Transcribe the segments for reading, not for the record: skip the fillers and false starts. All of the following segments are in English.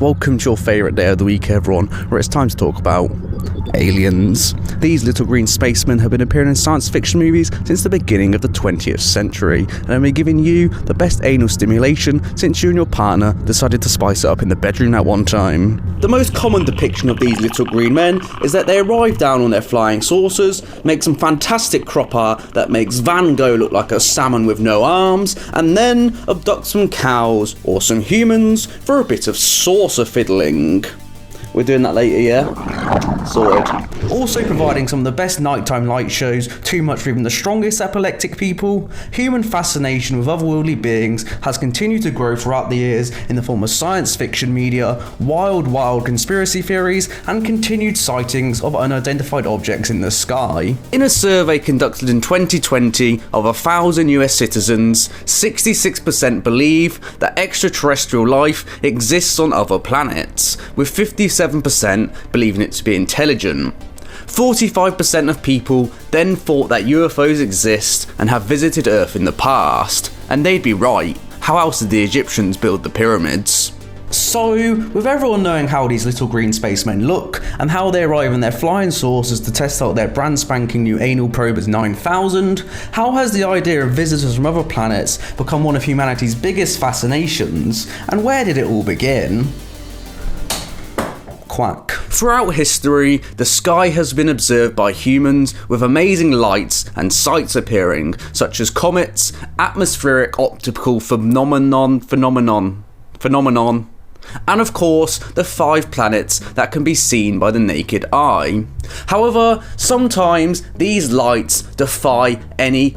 Welcome to your favourite day of the week, everyone, where it's time to talk about aliens. These little green spacemen have been appearing in science fiction movies since the beginning of the 20th century, and have been giving you the best anal stimulation since you and your partner decided to spice it up in the bedroom at one time. The most common depiction of these little green men is that they arrive down on their flying saucers, make some fantastic crop art that makes Van Gogh look like a salmon with no arms, and then abduct some cows or some humans for a bit of saucer fiddling. We're doing that later, yeah? Sorted. Also providing some of the best nighttime light shows, too much for even the strongest epileptic people, human fascination with otherworldly beings has continued to grow throughout the years in the form of science fiction media, wild conspiracy theories, and continued sightings of unidentified objects in the sky. In a survey conducted in 2020 of 1,000 US citizens, 66% believe that extraterrestrial life exists on other planets, with 57% believing it to be intelligent. 45% of people then thought that UFOs exist and have visited Earth in the past, and they'd be right. How else did the Egyptians build the pyramids? So, with everyone knowing how these little green spacemen look, and how they arrive in their flying saucers to test out their brand spanking new anal probers 9000, how has the idea of visitors from other planets become one of humanity's biggest fascinations, and where did it all begin? Quack. Throughout history, the sky has been observed by humans with amazing lights and sights appearing, such as comets, atmospheric optical phenomenon, and of course, the 5 planets that can be seen by the naked eye. However, sometimes these lights defy any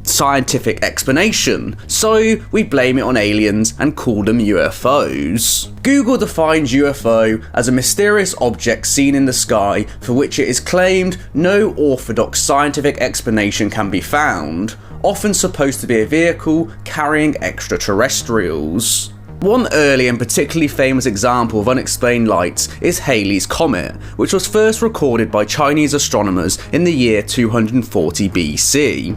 scientific explanation, so we blame it on aliens and call them UFOs. Google defines UFO as a mysterious object seen in the sky for which it is claimed no orthodox scientific explanation can be found, often supposed to be a vehicle carrying extraterrestrials. One early and particularly famous example of unexplained lights is Hailey's comet, which was first recorded by Chinese astronomers in the year 240 BC.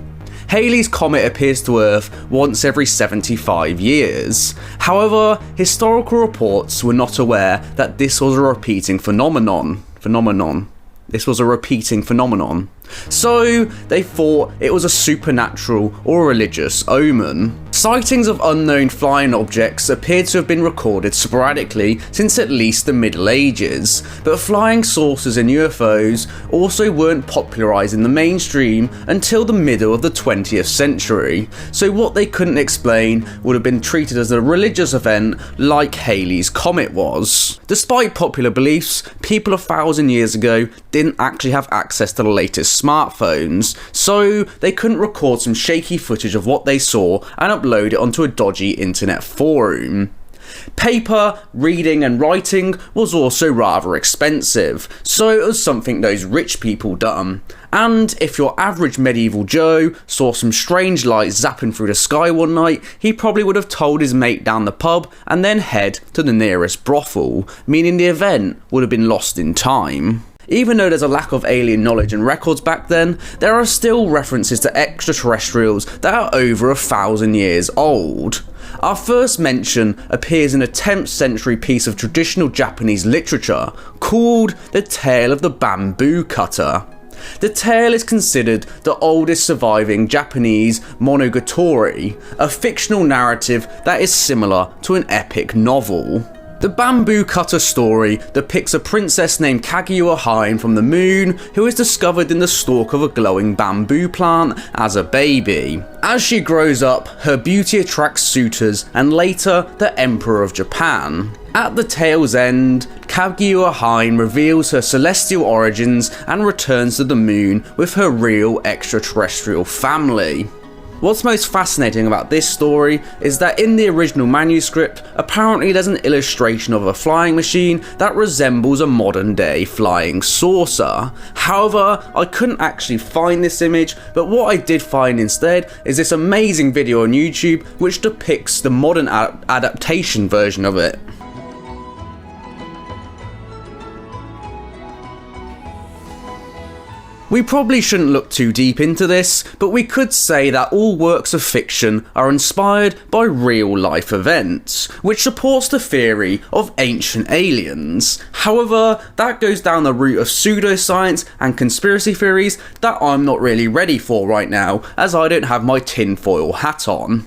Hailey's comet appears to Earth once every 75 years. However, historical reports were not aware that this was a repeating phenomenon. So they thought it was a supernatural or religious omen. Sightings of unknown flying objects appear to have been recorded sporadically since at least the Middle Ages, but flying saucers and UFOs also weren't popularised in the mainstream until the middle of the 20th century, so what they couldn't explain would have been treated as a religious event like Hailey's comet was. Despite popular beliefs, people 1,000 years ago didn't actually have access to the latest smartphones, so they couldn't record some shaky footage of what they saw and upload it onto a dodgy internet forum. Paper, reading and writing was also rather expensive, so it was something those rich people done. And if your average medieval Joe saw some strange lights zapping through the sky one night, he probably would have told his mate down the pub and then head to the nearest brothel, meaning the event would have been lost in time. Even though there's a lack of alien knowledge and records back then, there are still references to extraterrestrials that are over 1,000 years old. Our first mention appears in a 10th century piece of traditional Japanese literature called The Tale of the Bamboo Cutter. The tale is considered the oldest surviving Japanese monogatari, a fictional narrative that is similar to an epic novel. The Bamboo Cutter story depicts a princess named Kaguya Hime from the moon who is discovered in the stalk of a glowing bamboo plant as a baby. As she grows up, her beauty attracts suitors and later the Emperor of Japan. At the tale's end, Kaguya Hime reveals her celestial origins and returns to the moon with her real extraterrestrial family. What's most fascinating about this story is that in the original manuscript, apparently there's an illustration of a flying machine that resembles a modern day flying saucer. However, I couldn't actually find this image, but what I did find instead is this amazing video on YouTube which depicts the modern adaptation version of it. We probably shouldn't look too deep into this, but we could say that all works of fiction are inspired by real life events, which supports the theory of ancient aliens. However, that goes down the route of pseudoscience and conspiracy theories that I'm not really ready for right now, as I don't have my tinfoil hat on.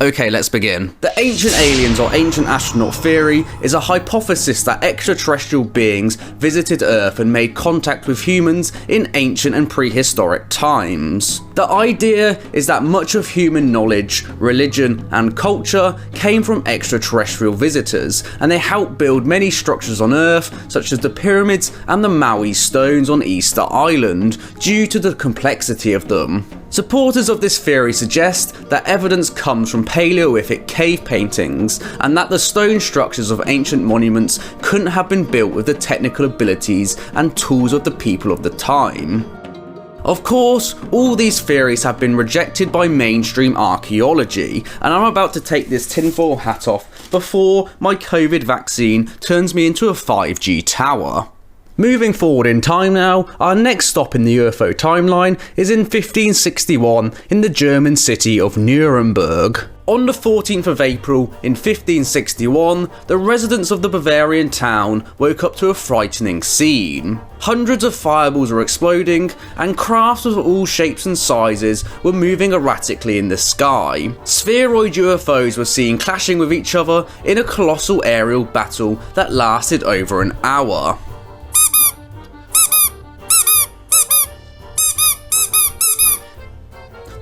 Okay, let's begin. The ancient aliens or ancient astronaut theory is a hypothesis that extraterrestrial beings visited Earth and made contact with humans in ancient and prehistoric times. The idea is that much of human knowledge, religion, and culture came from extraterrestrial visitors, and they helped build many structures on Earth, such as the pyramids and the Maui stones on Easter Island, due to the complexity of them. Supporters of this theory suggest that evidence comes from Paleolithic cave paintings, and that the stone structures of ancient monuments couldn't have been built with the technical abilities and tools of the people of the time. Of course, all these theories have been rejected by mainstream archaeology, and I'm about to take this tinfoil hat off before my COVID vaccine turns me into a 5G tower. Moving forward in time now, our next stop in the UFO timeline is in 1561 in the German city of Nuremberg. On the 14th of April in 1561, the residents of the Bavarian town woke up to a frightening scene. Hundreds of fireballs were exploding, and crafts of all shapes and sizes were moving erratically in the sky. Spheroid UFOs were seen clashing with each other in a colossal aerial battle that lasted over an hour.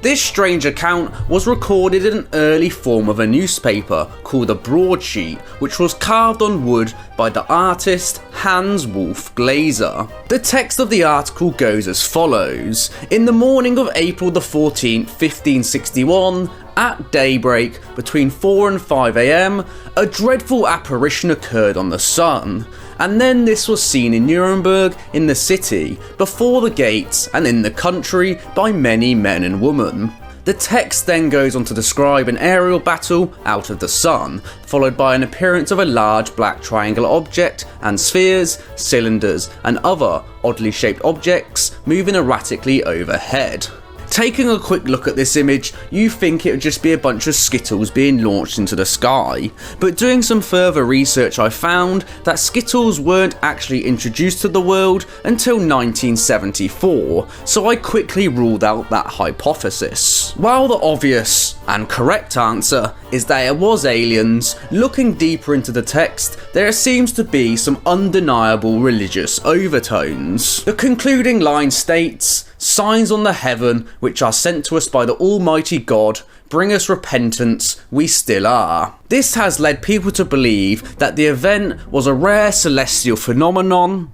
This strange account was recorded in an early form of a newspaper called a broadsheet, which was carved on wood by the artist Hans Wolf Glaser. The text of the article goes as follows. In the morning of April the 14th, 1561, at daybreak, between 4 and 5 AM, a dreadful apparition occurred on the sun, and then this was seen in Nuremberg, in the city, before the gates, and in the country by many men and women. The text then goes on to describe an aerial battle out of the sun, followed by an appearance of a large black triangular object and spheres, cylinders, and other oddly shaped objects moving erratically overhead. Taking a quick look at this image, you think it would just be a bunch of Skittles being launched into the sky, but doing some further research I found that Skittles weren't actually introduced to the world until 1974, so I quickly ruled out that hypothesis. While the obvious and correct answer is that it was aliens, looking deeper into the text, there seems to be some undeniable religious overtones. The concluding line states, "Signs on the heaven which are sent to us by the Almighty God, bring us repentance, we still are." This has led people to believe that the event was a rare celestial phenomenon?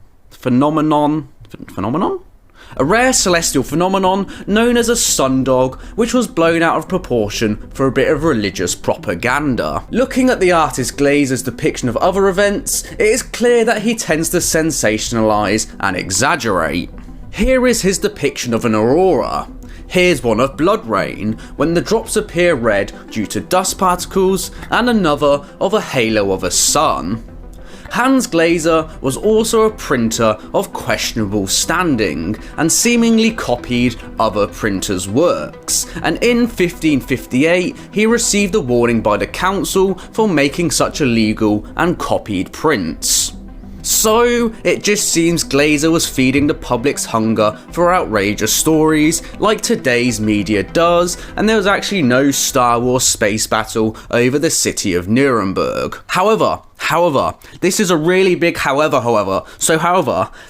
A rare celestial phenomenon known as a sundog, which was blown out of proportion for a bit of religious propaganda. Looking at the artist Glaser's depiction of other events, it is clear that he tends to sensationalise and exaggerate. Here is his depiction of an aurora. Here's one of blood rain, when the drops appear red due to dust particles, and another of a halo of a sun. Hans Glaser was also a printer of questionable standing, and seemingly copied other printers' works, and in 1558 he received a warning by the council for making such illegal and copied prints. So, it just seems Glaser was feeding the public's hunger for outrageous stories, like today's media does, and there was actually no Star Wars space battle over the city of Nuremberg. However, this is a really big however,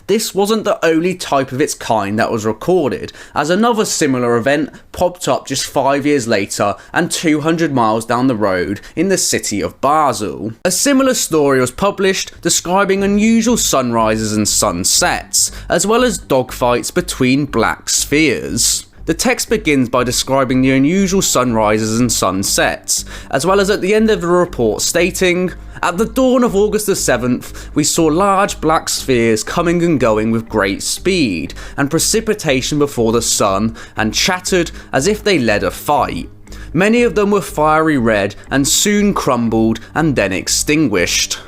this wasn't the only type of its kind that was recorded, as another similar event popped up just 5 years later and 200 miles down the road in the city of Basel. A similar story was published describing unusual sunrises and sunsets, as well as dogfights between black spheres. The text begins by describing the unusual sunrises and sunsets, as well as at the end of the report stating, "At the dawn of August the 7th, we saw large black spheres coming and going with great speed, and precipitation before the sun, and chattered as if they led a fight. Many of them were fiery red, and soon crumbled and then extinguished."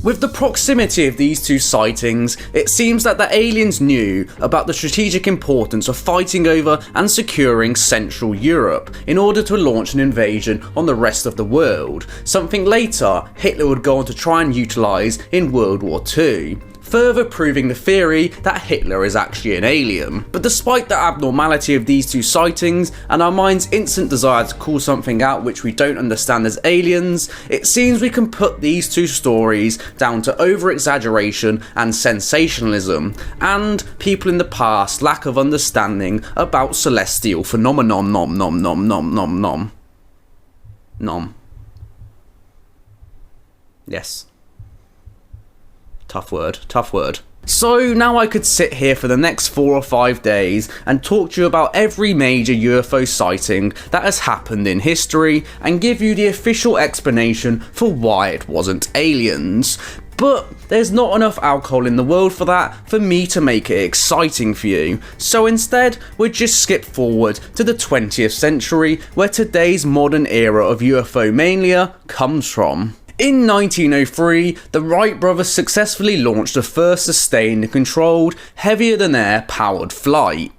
With the proximity of these two sightings, it seems that the aliens knew about the strategic importance of fighting over and securing Central Europe in order to launch an invasion on the rest of the world, something later Hitler would go on to try and utilise in World War II. Further proving the theory that Hitler is actually an alien. But despite the abnormality of these two sightings and our mind's instant desire to call something out which we don't understand as aliens, it seems we can put these two stories down to over-exaggeration and sensationalism, and people in the past lack of understanding about celestial phenomenon. Yes. Tough word. So now I could sit here for the next 4 or 5 days and talk to you about every major UFO sighting that has happened in history and give you the official explanation for why it wasn't aliens. But there's not enough alcohol in the world for that for me to make it exciting for you. So instead, we'll just skip forward to the 20th century where today's modern era of UFO mania comes from. In 1903, the Wright brothers successfully launched the first sustained and controlled, heavier-than-air powered flight.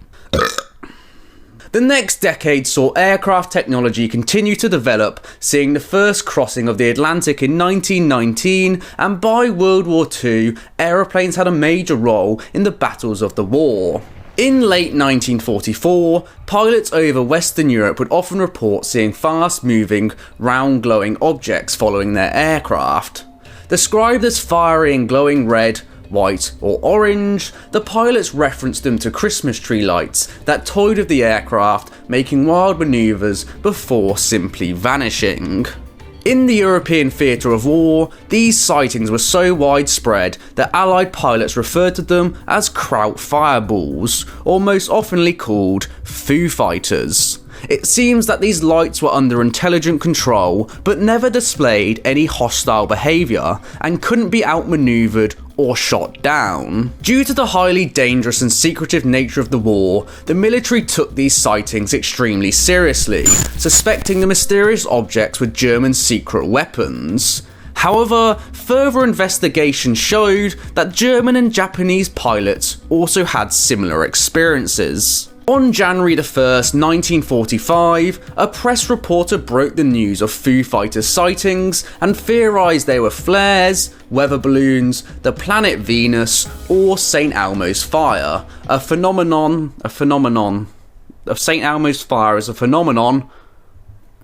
The next decade saw aircraft technology continue to develop, seeing the first crossing of the Atlantic in 1919, and by World War II, aeroplanes had a major role in the battles of the war. In late 1944, pilots over Western Europe would often report seeing fast-moving, round glowing objects following their aircraft. Described as fiery and glowing red, white or orange, the pilots referenced them to Christmas tree lights that toyed with the aircraft, making wild manoeuvres before simply vanishing. In the European theatre of war, these sightings were so widespread that Allied pilots referred to them as Kraut fireballs, or most oftenly called Foo Fighters. It seems that these lights were under intelligent control, but never displayed any hostile behaviour, and couldn't be outmanoeuvred or shot down. Due to the highly dangerous and secretive nature of the war, the military took these sightings extremely seriously, suspecting the mysterious objects were German secret weapons. However, further investigation showed that German and Japanese pilots also had similar experiences. On January 1st, 1945, a press reporter broke the news of Foo Fighters sightings and theorised they were flares, weather balloons, the planet Venus, or St. Elmo's fire. St. Elmo's fire is a phenomenon,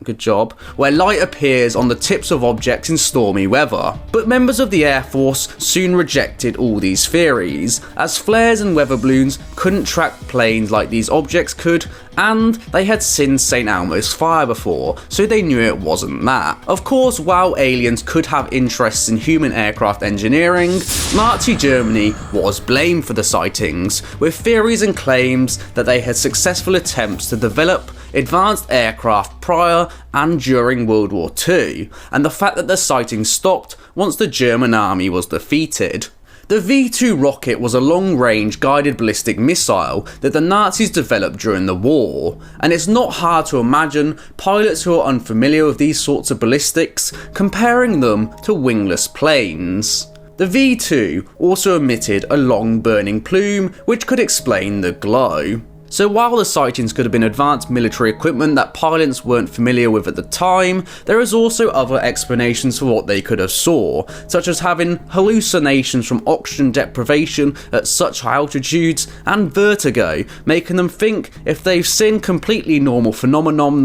good job, where light appears on the tips of objects in stormy weather. But members of the Air Force soon rejected all these theories, as flares and weather balloons couldn't track planes like these objects could, and they had seen St. Elmo's fire before, so they knew it wasn't that. Of course, while aliens could have interests in human aircraft engineering, Nazi Germany was blamed for the sightings, with theories and claims that they had successful attempts to develop advanced aircraft prior and during World War II, and the fact that the sightings stopped once the German army was defeated. The V-2 rocket was a long-range guided ballistic missile that the Nazis developed during the war, and it's not hard to imagine pilots who are unfamiliar with these sorts of ballistics comparing them to wingless planes. The V-2 also emitted a long burning plume which could explain the glow. So while the sightings could have been advanced military equipment that pilots weren't familiar with at the time, there is also other explanations for what they could have saw, such as having hallucinations from oxygen deprivation at such high altitudes and vertigo, making them think if they've seen completely normal phenomenon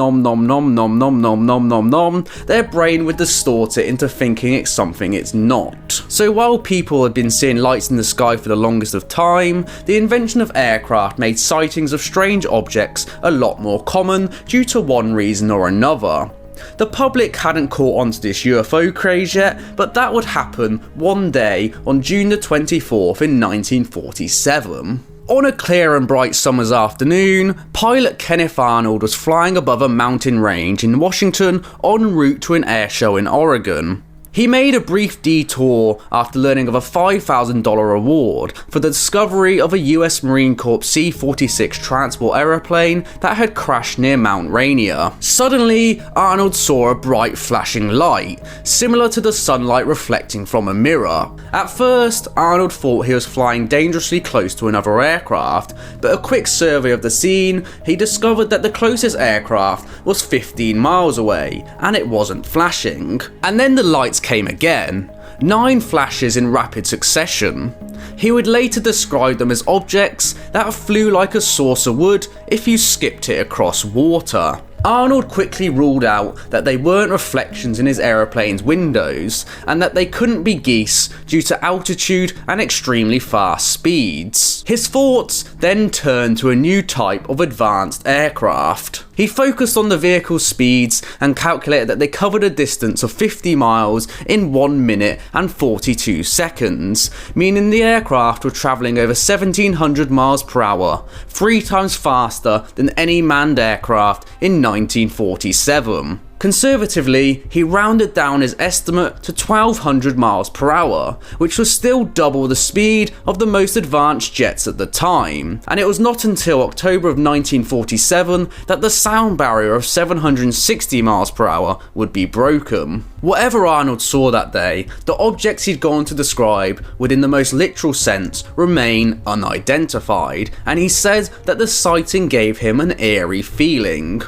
their brain would distort it into thinking it's something it's not. So while people had been seeing lights in the sky for the longest of time, the invention of aircraft made sightings of strange objects a lot more common due to one reason or another. The public hadn't caught on to this UFO craze yet, but that would happen one day on June the 24th in 1947. On a clear and bright summer's afternoon, pilot Kenneth Arnold was flying above a mountain range in Washington en route to an air show in Oregon. He made a brief detour after learning of a $5,000 reward for the discovery of a US Marine Corps C-46 transport aeroplane that had crashed near Mount Rainier. Suddenly, Arnold saw a bright flashing light, similar to the sunlight reflecting from a mirror. At first, Arnold thought he was flying dangerously close to another aircraft, but a quick survey of the scene, he discovered that the closest aircraft was 15 miles away, and it wasn't flashing. And then the lights came again, 9 flashes in rapid succession. He would later describe them as objects that flew like a saucer would if you skipped it across water. Arnold quickly ruled out that they weren't reflections in his aeroplane's windows, and that they couldn't be geese due to altitude and extremely fast speeds. His thoughts then turned to a new type of advanced aircraft. He focused on the vehicle's speeds and calculated that they covered a distance of 50 miles in 1 minute and 42 seconds, meaning the aircraft were travelling over 1700 miles per hour, 3 times faster than any manned aircraft in 1947. Conservatively, he rounded down his estimate to 1200 miles per hour, which was still double the speed of the most advanced jets at the time, and it was not until October of 1947 that the sound barrier of 760 miles per hour would be broken. Whatever Arnold saw that day, the objects he'd gone to describe would in the most literal sense remain unidentified, and he said that the sighting gave him an eerie feeling.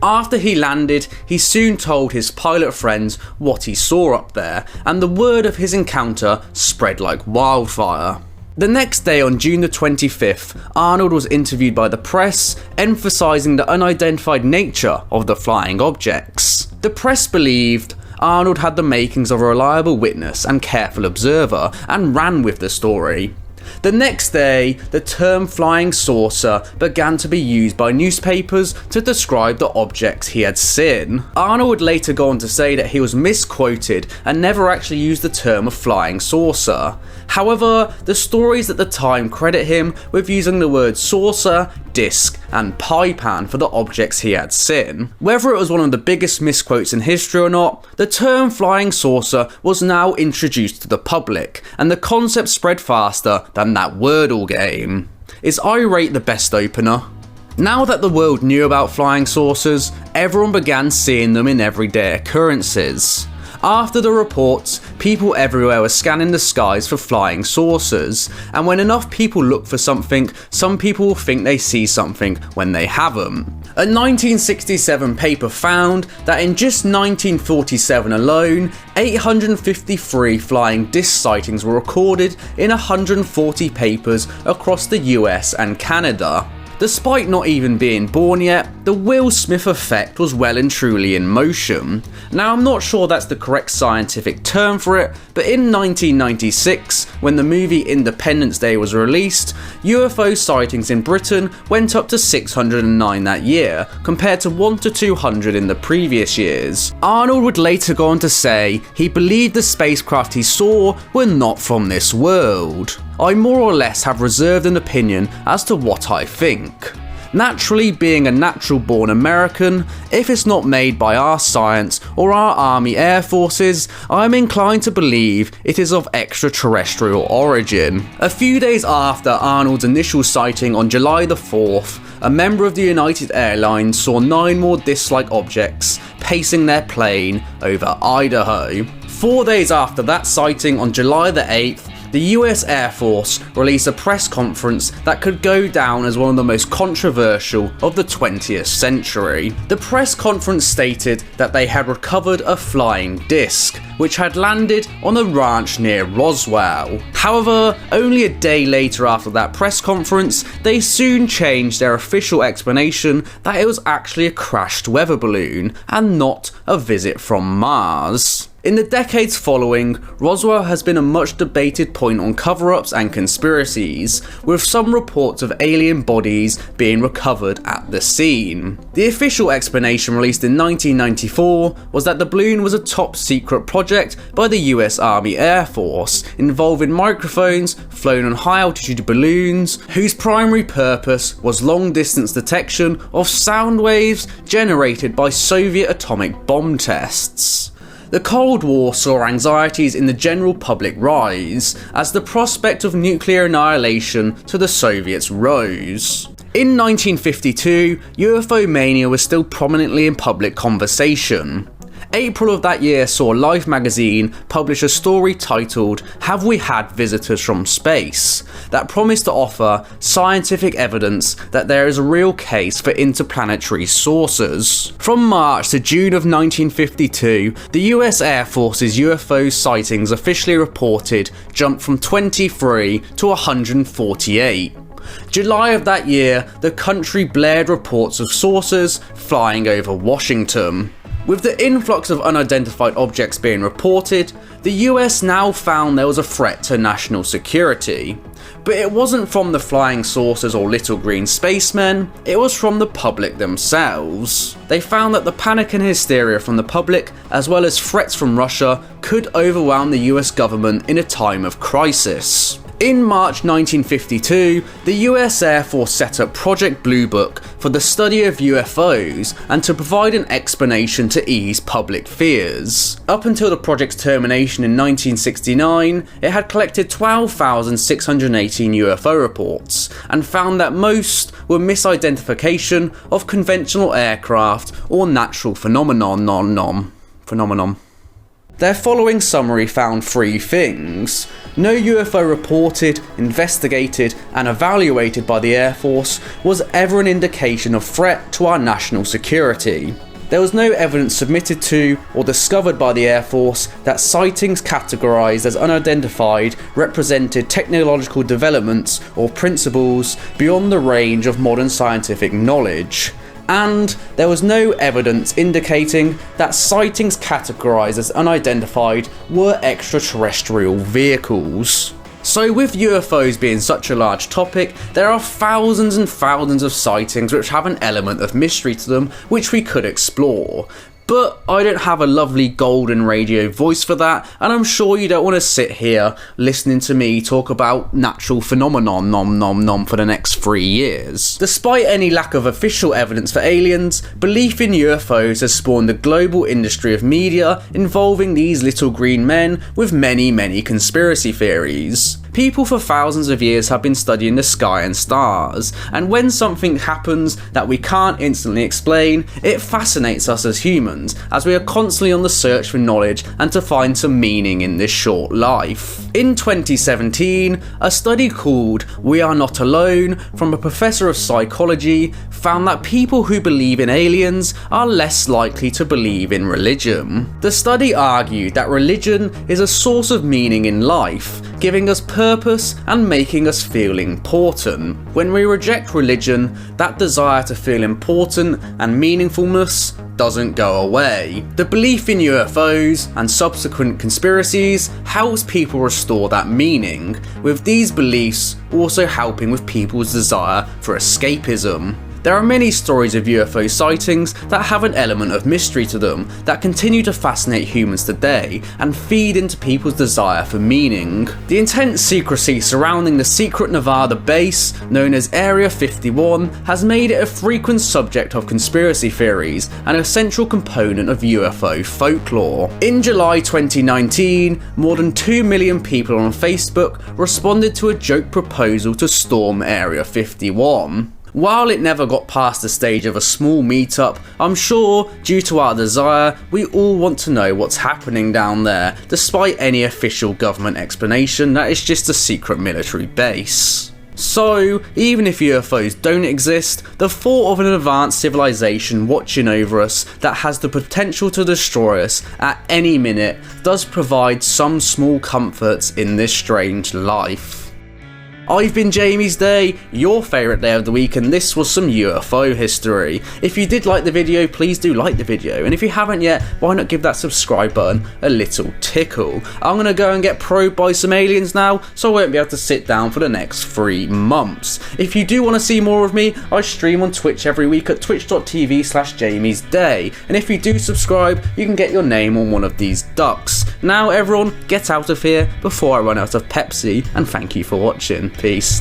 After he landed, he soon told his pilot friends what he saw up there, and the word of his encounter spread like wildfire. The next day, on June the 25th, Arnold was interviewed by the press, emphasising the unidentified nature of the flying objects. The press believed Arnold had the makings of a reliable witness and careful observer, and ran with the story. The next day, the term flying saucer began to be used by newspapers to describe the objects he had seen. Arnold would later go on to say that he was misquoted and never actually used the term of flying saucer. However, the stories at the time credit him with using the words saucer, disc, and pie pan for the objects he had seen. Whether it was one of the biggest misquotes in history or not, the term flying saucer was now introduced to the public, and the concept spread faster than that Wordle game. Is irate the best opener? Now that the world knew about flying saucers, everyone began seeing them in everyday occurrences. After the reports, people everywhere were scanning the skies for flying saucers, and when enough people look for something, some people will think they see something when they haven't. A 1967 paper found that in just 1947 alone, 853 flying disc sightings were recorded in 140 papers across the US and Canada. Despite not even being born yet, the Will Smith effect was well and truly in motion. Now, I'm not sure that's the correct scientific term for it, but in 1996, when the movie Independence Day was released, UFO sightings in Britain went up to 609 that year, compared to 1 to 200 in the previous years. Arnold would later go on to say he believed the spacecraft he saw were not from this world. I more or less have reserved an opinion as to what I think. Naturally, being a natural-born American, if it's not made by our science or our Army Air Forces, I'm inclined to believe it is of extraterrestrial origin. A few days after Arnold's initial sighting on July the 4th, a member of the United Airlines saw 9 more disc-like objects pacing their plane over Idaho. 4 days after that sighting on July the 8th, the US Air Force released a press conference that could go down as one of the most controversial of the 20th century. The press conference stated that they had recovered a flying disc, which had landed on a ranch near Roswell. However, only a day later after that press conference, they soon changed their official explanation that it was actually a crashed weather balloon and not a visit from Mars. In the decades following, Roswell has been a much debated point on cover-ups and conspiracies, with some reports of alien bodies being recovered at the scene. The official explanation released in 1994 was that the balloon was a top-secret project by the US Army Air Force, involving microphones flown on high-altitude balloons, whose primary purpose was long-distance detection of sound waves generated by Soviet atomic bomb tests. The Cold War saw anxieties in the general public rise as the prospect of nuclear annihilation to the Soviets rose. In 1952, UFO Mania was still prominently in public conversation. April of that year saw Life magazine publish a story titled "Have We Had Visitors from Space?" that promised to offer scientific evidence that there is a real case for interplanetary sources. From March to June of 1952, the US Air Force's UFO sightings officially reported jumped from 23 to 148. July of that year, the country blared reports of saucers flying over Washington. With the influx of unidentified objects being reported, the US now found there was a threat to national security. But it wasn't from the flying saucers or little green spacemen, it was from the public themselves. They found that the panic and hysteria from the public, as well as threats from Russia, could overwhelm the US government in a time of crisis. In March 1952, the US Air Force set up Project Blue Book for the study of UFOs and to provide an explanation to ease public fears. Up until the project's termination in 1969, it had collected 12,618 UFO reports and found that most were misidentification of conventional aircraft or natural phenomenon. Their following summary found three things. No UFO reported, investigated, and evaluated by the Air Force was ever an indication of threat to our national security. There was no evidence submitted to or discovered by the Air Force that sightings categorized as unidentified represented technological developments or principles beyond the range of modern scientific knowledge. And there was no evidence indicating that sightings categorized as unidentified were extraterrestrial vehicles. So with UFOs being such a large topic, there are thousands and thousands of sightings which have an element of mystery to them which we could explore. But I don't have a lovely golden radio voice for that, and I'm sure you don't want to sit here listening to me talk about natural phenomenon for the next 3 years. Despite any lack of official evidence for aliens, belief in UFOs has spawned a global industry of media involving these little green men with many conspiracy theories. People for thousands of years have been studying the sky and stars, and when something happens that we can't instantly explain, it fascinates us as humans, as we are constantly on the search for knowledge and to find some meaning in this short life. In 2017, a study called "We Are Not Alone" from a professor of psychology found that people who believe in aliens are less likely to believe in religion. The study argued that religion is a source of meaning in life, giving us purpose and making us feel important. When we reject religion, that desire to feel important and meaningfulness doesn't go away. The belief in UFOs and subsequent conspiracies helps people restore that meaning, with these beliefs also helping with people's desire for escapism. There are many stories of UFO sightings that have an element of mystery to them that continue to fascinate humans today and feed into people's desire for meaning. The intense secrecy surrounding the secret Nevada base, known as Area 51, has made it a frequent subject of conspiracy theories and a central component of UFO folklore. In July 2019, more than 2 million people on Facebook responded to a joke proposal to storm Area 51. While it never got past the stage of a small meetup, I'm sure, due to our desire, we all want to know what's happening down there, despite any official government explanation that it's just a secret military base. So, even if UFOs don't exist, the thought of an advanced civilization watching over us that has the potential to destroy us at any minute does provide some small comforts in this strange life. I've been Jamie's Day, your favourite day of the week, and this was some UFO history. If you did like the video, please do like the video, and if you haven't yet, why not give that subscribe button a little tickle. I'm going to go and get probed by some aliens now, so I won't be able to sit down for the next 3 months. If you do want to see more of me, I stream on Twitch every week at twitch.tv/JamiesDay, and if you do subscribe, you can get your name on one of these ducks. Now everyone, get out of here before I run out of Pepsi, and thank you for watching. Peace.